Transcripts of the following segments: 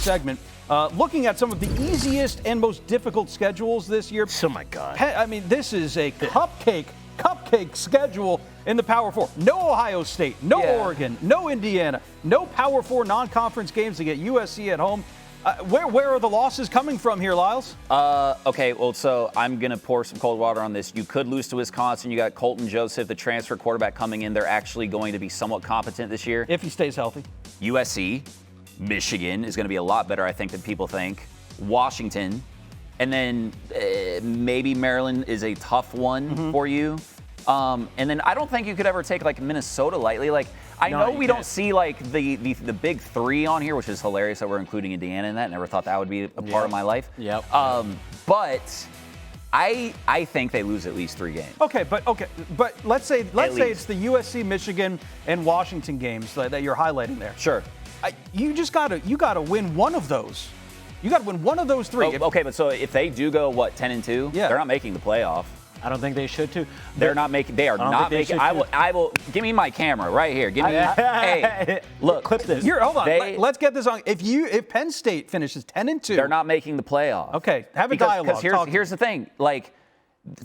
segment, looking at some of the easiest and most difficult schedules this year. Oh, my God. I mean, this is a cupcake schedule in the Power Four. No Ohio State, no Oregon, no Indiana, no Power Four non-conference games to get USC at home. Where are the losses coming from here, Lyles? Okay, well, so I'm going to pour some cold water on this. You could lose to Wisconsin. You got Colton Joseph, the transfer quarterback, coming in. They're actually going to be somewhat competent this year. If he stays healthy. USC, Michigan is going to be a lot better, I think, than people think. Washington, and then maybe Maryland is a tough one for you. And then I don't think you could ever take, like, Minnesota lightly. Like, I know we don't see, like, the big three on here, which is hilarious that we're including Indiana in that. Never thought that would be a part of my life. Yep. But I think they lose at least 3 games. Okay, but let's say it's the USC, Michigan, and Washington games that you're highlighting there. Sure. You gotta win one of those. You gotta win one of those 3. Okay, but so if they do go 10-2, they're not making the playoff. I don't think they should too. They are not making. I will. Give me my camera right here. Give me. Hey, look. Clip this. Here, hold on. Let's get this on. If Penn State finishes 10-2, they're not making the playoff. Okay, have a dialogue. Because here's the thing. Like,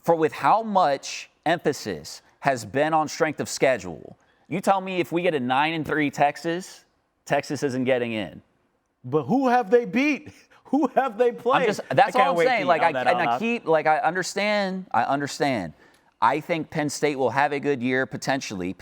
with how much emphasis has been on strength of schedule, you tell me if we get a 9-3 Texas isn't getting in. But who have they beat? Who have they played? That's all I'm saying. Like, I understand. I think Penn State will have a good year potentially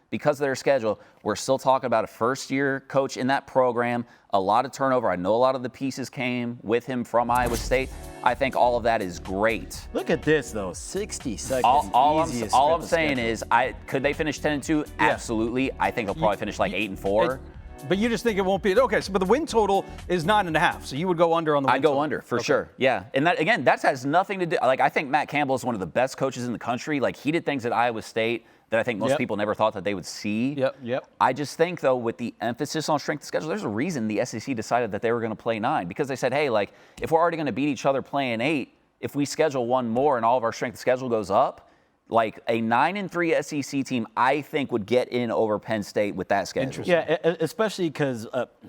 because of their schedule. We're still talking about a first-year coach in that program. A lot of turnover. I know a lot of the pieces came with him from Iowa State. I think all of that is great. Look at this, though. 60 seconds. All I'm saying is, could they finish 10-2? Absolutely. I think they'll probably finish like 8-4. But you just think it won't be okay. So, but the win total is 9.5. So you would go under on the win total. I'd go under for sure. Yeah, and that has nothing to do. Like, I think Matt Campbell is one of the best coaches in the country. Like, he did things at Iowa State that I think most people never thought that they would see. Yep. I just think, though, with the emphasis on strength of schedule, there's a reason the SEC decided that they were going to play 9, because they said, hey, like, if we're already going to beat each other playing 8, if we schedule one more and all of our strength of schedule goes up, like a 9-3 SEC team, I think would get in over Penn State with that schedule. Yeah, especially because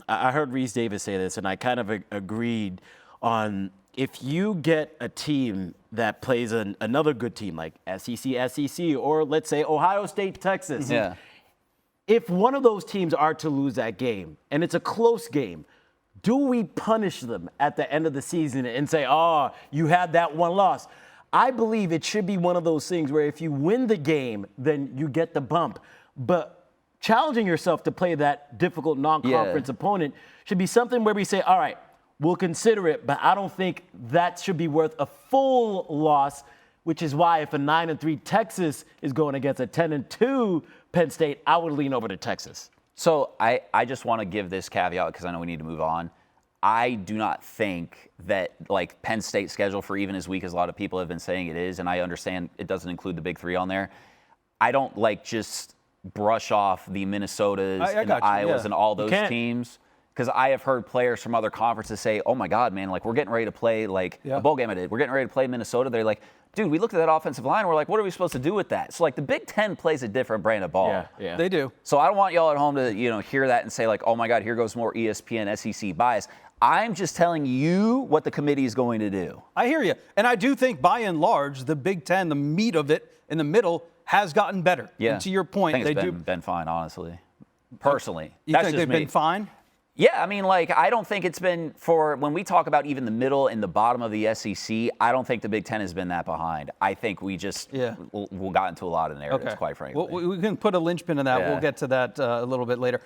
I heard Reese Davis say this, and I kind of agreed on if you get a team that plays another good team like SEC, or let's say Ohio State, Texas. Yeah. If one of those teams are to lose that game, and it's a close game, do we punish them at the end of the season and say, oh, you had that one loss? I believe it should be one of those things where if you win the game, then you get the bump. But challenging yourself to play that difficult non-conference opponent should be something where we say, all right, we'll consider it, but I don't think that should be worth a full loss, which is why if a 9-3 Texas is going against a 10-2 Penn State, I would lean over to Texas. So I just want to give this caveat because I know we need to move on. I do not think that, like, Penn State's schedule for even as weak as a lot of people have been saying it is, and I understand it doesn't include the big 3 on there. I don't, like, just brush off the Minnesotas and the Iowas and all those teams, because I have heard players from other conferences say, oh, my God, man, like, we're getting ready to play, like, a bowl game I did. We're getting ready to play Minnesota. They're like, dude, we looked at that offensive line. We're like, what are we supposed to do with that? So, like, the Big Ten plays a different brand of ball. Yeah. They do. So I don't want y'all at home to, hear that and say, like, oh, my God, here goes more ESPN SEC bias. I'm just telling you what the committee is going to do. I hear you. And I do think, by and large, the Big Ten, the meat of it in the middle, has gotten better. Yeah. And to your point, I think it's been fine, honestly. Personally. You think they've been fine? Yeah, I mean, like, I don't think it's been when we talk about even the middle and the bottom of the SEC, I don't think the Big Ten has been that behind. I think we just we got into a lot of narratives, quite frankly. Well, we can put a linchpin in that. Yeah. We'll get to that a little bit later.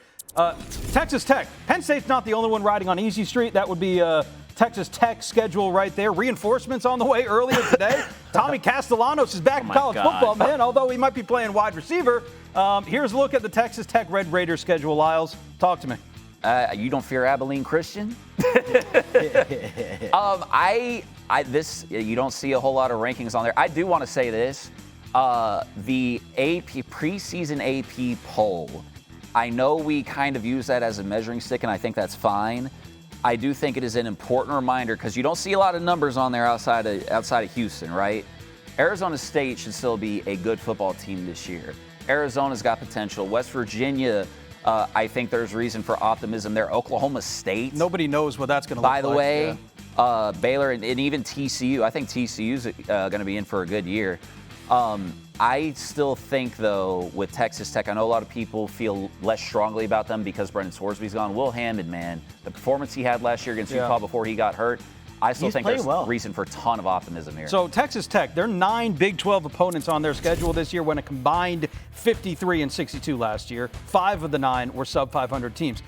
Texas Tech. Penn State's not the only one riding on Easy Street. That would be Texas Tech schedule right there. Reinforcements on the way earlier today. Tommy Castellanos is back in college football, man, although he might be playing wide receiver. Here's a look at the Texas Tech Red Raiders schedule, Lyles. Talk to me. You don't fear Abilene Christian? You don't see a whole lot of rankings on there. I do want to say this. The preseason AP poll, I know we kind of use that as a measuring stick, and I think that's fine. I do think it is an important reminder because you don't see a lot of numbers on there outside of Houston, right? Arizona State should still be a good football team this year. Arizona's got potential. West Virginia I think there's reason for optimism there. Oklahoma State. Nobody knows what that's going to look like. By the way, Baylor and even TCU. I think TCU's going to be in for a good year. I still think, though, with Texas Tech, I know a lot of people feel less strongly about them because Brendan Scoresby's gone. Will Hammond, man, the performance he had last year against Utah before he got hurt, I still think there's reason for a ton of optimism here. So Texas Tech, there are 9 Big 12 opponents on their schedule this year, when a combined 53 and 62 last year. 5 of the 9 were sub-500 teams.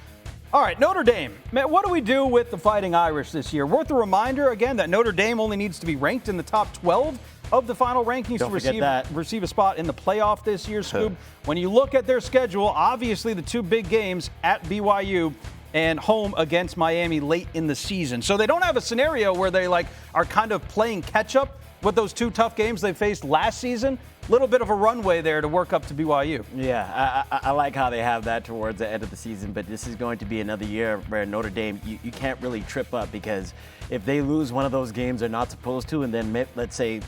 All right, Notre Dame. Man, what do we do with the Fighting Irish this year? Worth a reminder, again, that Notre Dame only needs to be ranked in the top 12 of the final rankings to receive a spot in the playoff this year, Scoob. When you look at their schedule, obviously the 2 big games at BYU and home against Miami late in the season. So they don't have a scenario where they are kind of playing catch up with those 2 tough games they faced last season. Little bit of a runway there to work up to BYU. Yeah, I like how they have that towards the end of the season, but this is going to be another year where Notre Dame, you can't really trip up, because if they lose one of those games they're not supposed to, and then let's say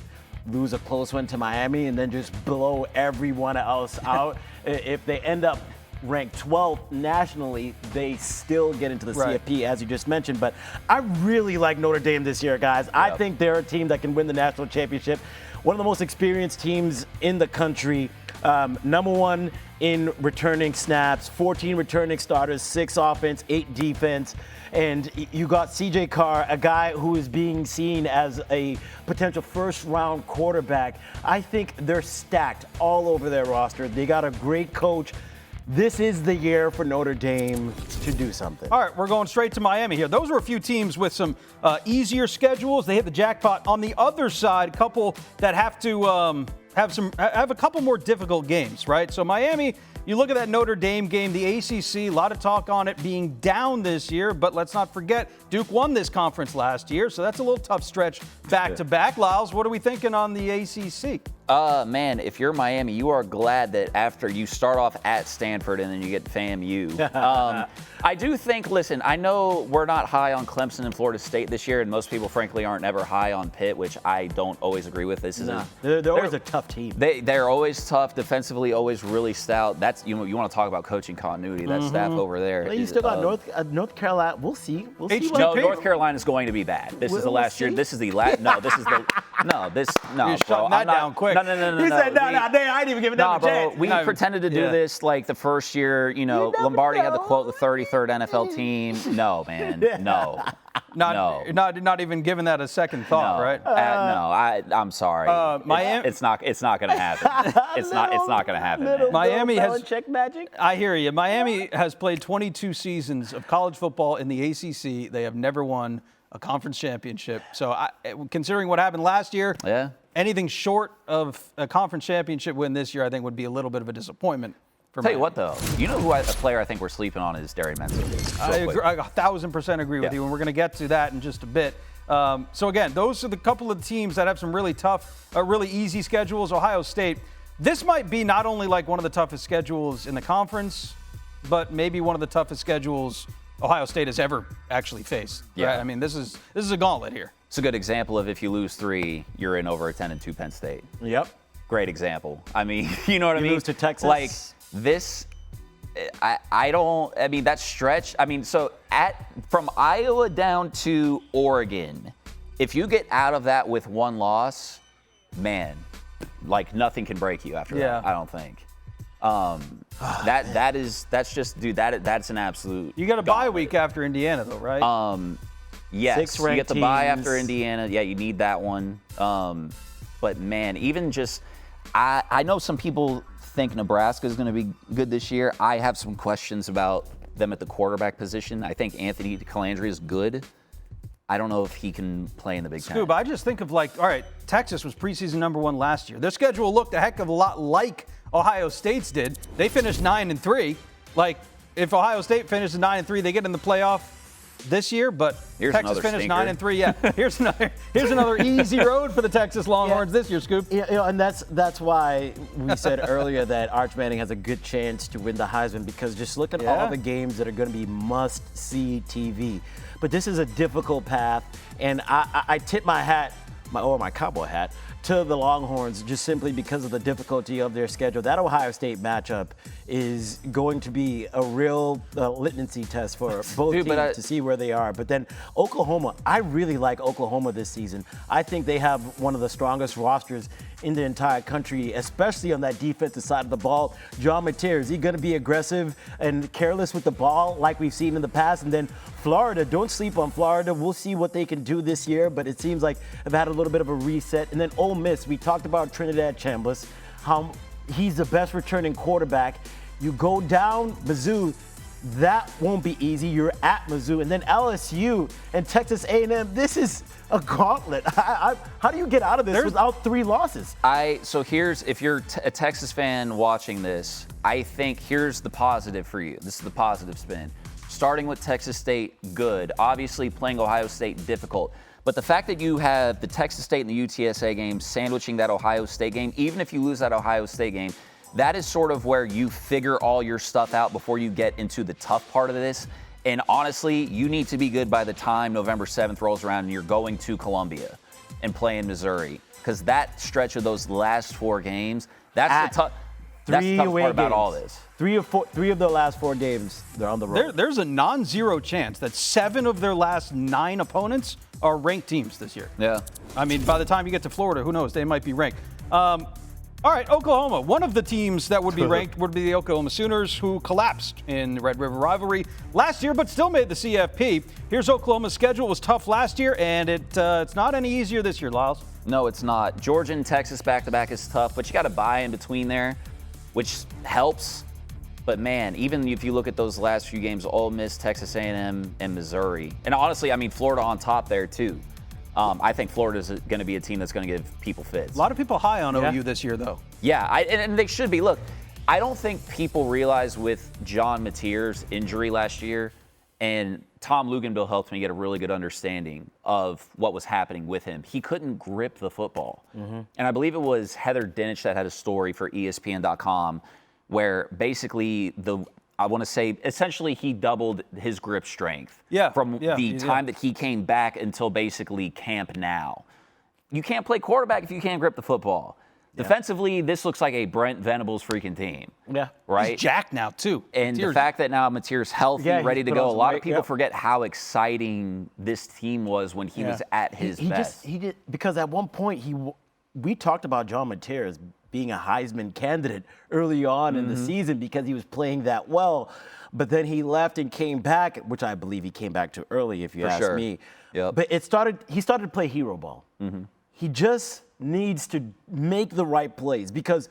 lose a close one to Miami and then just blow everyone else out, if they end up ranked 12th nationally, they still get into the CFP, as you just mentioned. But I really like Notre Dame this year, guys. Yep. I think they're a team that can win the national championship. One of the most experienced teams in the country. Number 1 in returning snaps, 14 returning starters, 6 offense, 8 defense. And you got CJ Carr, a guy who is being seen as a potential first-round quarterback. I think they're stacked all over their roster. They got a great coach. This is the year for Notre Dame to do something. All right, we're going straight to Miami here. Those were a few teams with some easier schedules. They hit the jackpot. On the other side, a couple that have to have a couple more difficult games, right? So Miami, you look at that Notre Dame game, the ACC, a lot of talk on it being down this year, but let's not forget Duke won this conference last year, so that's a little tough stretch back to back. Lyles, what are we thinking on the ACC? Man, if you're Miami, you are glad that after you start off at Stanford and then you get FAMU. I do think, listen, I know we're not high on Clemson and Florida State this year, and most people, frankly, aren't ever high on Pitt, which I don't always agree with. They're always a tough team. They're always tough, defensively, always really stout. That's you want to talk about coaching continuity. That staff over there. Well, you still got North Carolina. We'll see. No, North Carolina is going to be bad. This is the last year. This is the last. No, this is the. No, this. No, you're shutting that down quick. No. He said, no, I ain't even giving them a chance. We pretended to do this like the first year. Lombardi had the quote, the 33rd NFL team. No, man. No. Not even giving that a second thought, right? No, I'm sorry. Miami, it's not going to happen. It's not going to happen. Man. Miami has check magic. I hear you. Miami has played 22 seasons of college football in the ACC. They have never won a conference championship. So, considering what happened last year, anything short of a conference championship win this year, I think would be a little bit of a disappointment. Tell you what, though, a player I think we're sleeping on is Derry Mensa. I 1,000% agree with you, and we're going to get to that in just a bit. So again, those are the couple of teams that have some really tough, really easy schedules. Ohio State, this might be not only like one of the toughest schedules in the conference, but maybe one of the toughest schedules Ohio State has ever actually faced. Yeah. Right? I mean, this is a gauntlet here. It's a good example of if you lose 3, you're in over a 10-2 Penn State. Yep. Great example. I mean, you know what I mean? Lose to Texas. Like this, that stretch. I mean, so from Iowa down to Oregon, if you get out of that with 1 loss, man, like nothing can break you after that. I don't think. That's an absolute. You got a bye week after Indiana, though, right? Yes, you get the bye after Indiana. Yeah, you need that one. But man, even just, I know some people think Nebraska is going to be good this year. I have some questions about them at the quarterback position. I think Anthony Calandri is good. I don't know if he can play in the Big Ten. Scoob, I just think of all right, Texas was preseason number 1 last year. Their schedule looked a heck of a lot like Ohio State's did. They finished 9-3. Like, if Ohio State finishes 9-3, they get in the playoff this year, but Texas finished 9-3. Yeah, here's another easy road for the Texas Longhorns this year, Scoop. And that's why we said earlier that Arch Manning has a good chance to win the Heisman, because just look at all the games that are going to be must-see TV. But this is a difficult path, and I tip my hat my cowboy hat, to the Longhorns just simply because of the difficulty of their schedule. That Ohio State matchup is going to be a real litmus test for both teams to see where they are. But then Oklahoma, I really like Oklahoma this season. I think they have one of the strongest rosters in the entire country, especially on that defensive side of the ball. John Mateer, is he going to be aggressive and careless with the ball like we've seen in the past? And then Florida, don't sleep on Florida. We'll see what they can do this year, but it seems like they've had a little bit of a reset. And then Ole Miss, we talked about Trinidad Chambliss, how he's the best returning quarterback. You go down Mizzou, that won't be easy. You're at Mizzou, and then LSU and Texas A&M. This is a gauntlet. How do you get out of this without 3 losses? So here's, if you're a Texas fan watching this, I think here's the positive for you. This is the positive spin. Starting with Texas State, good. Obviously playing Ohio State, difficult. But the fact that you have the Texas State and the UTSA game sandwiching that Ohio State game, even if you lose that Ohio State game, that is sort of where you figure all your stuff out before you get into the tough part of this. And honestly, you need to be good by the time November 7th rolls around and you're going to Columbia and playing Missouri. Because that stretch of those last 4 games, that's the tough part about all this. 3 of the last 4 games, they're on the road. There's a non-zero chance that 7 of their last 9 opponents are ranked teams this year. Yeah. I mean, by the time you get to Florida, who knows? They might be ranked. All right, Oklahoma. One of the teams that would be ranked would be the Oklahoma Sooners, who collapsed in the Red River rivalry last year, but still made the CFP. Here's Oklahoma's schedule. It was tough last year, and it's not any easier this year, Lyles. No, it's not. Georgia and Texas back-to-back is tough, but you got to buy in between there, which helps. But, man, even if you look at those last few games, Ole Miss, Texas A&M, and Missouri. And honestly, I mean, Florida on top there, too. I think Florida's going to be a team that's going to give people fits. A lot of people high on OU this year, though. Yeah, and they should be. Look, I don't think people realize with John Mateer's injury last year, and Tom Luganbill helped me get a really good understanding of what was happening with him. He couldn't grip the football. Mm-hmm. And I believe it was Heather Dinich that had a story for ESPN.com where basically I want to say, essentially, he doubled his grip strength from the time that he came back until basically camp now. You can't play quarterback if you can't grip the football. Yeah. Defensively, this looks like a Brent Venables freaking team. Yeah. Right? He's jacked now, too. And the fact that now Mateer's healthy, ready to go, a lot of people forget how exciting this team was when he was at his best. He did, because at one point, we talked about John Mateer as being a Heisman candidate early on in the season because he was playing that well. But then he left and came back, which I believe he came back too early, if you ask me. Yep. But he started to play hero ball. Mm-hmm. He just needs to make the right plays because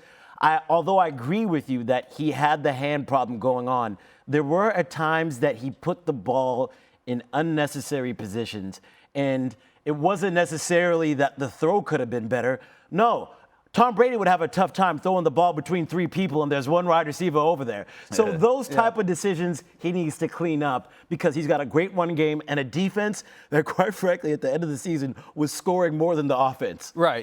although I agree with you that he had the hand problem going on, there were at times that he put the ball in unnecessary positions. And it wasn't necessarily that the throw could have been better. No. Tom Brady would have a tough time throwing the ball between 3 people and there's 1 wide receiver over there. So those type of decisions he needs to clean up because he's got a great run game and a defense that, quite frankly, at the end of the season was scoring more than the offense. Right.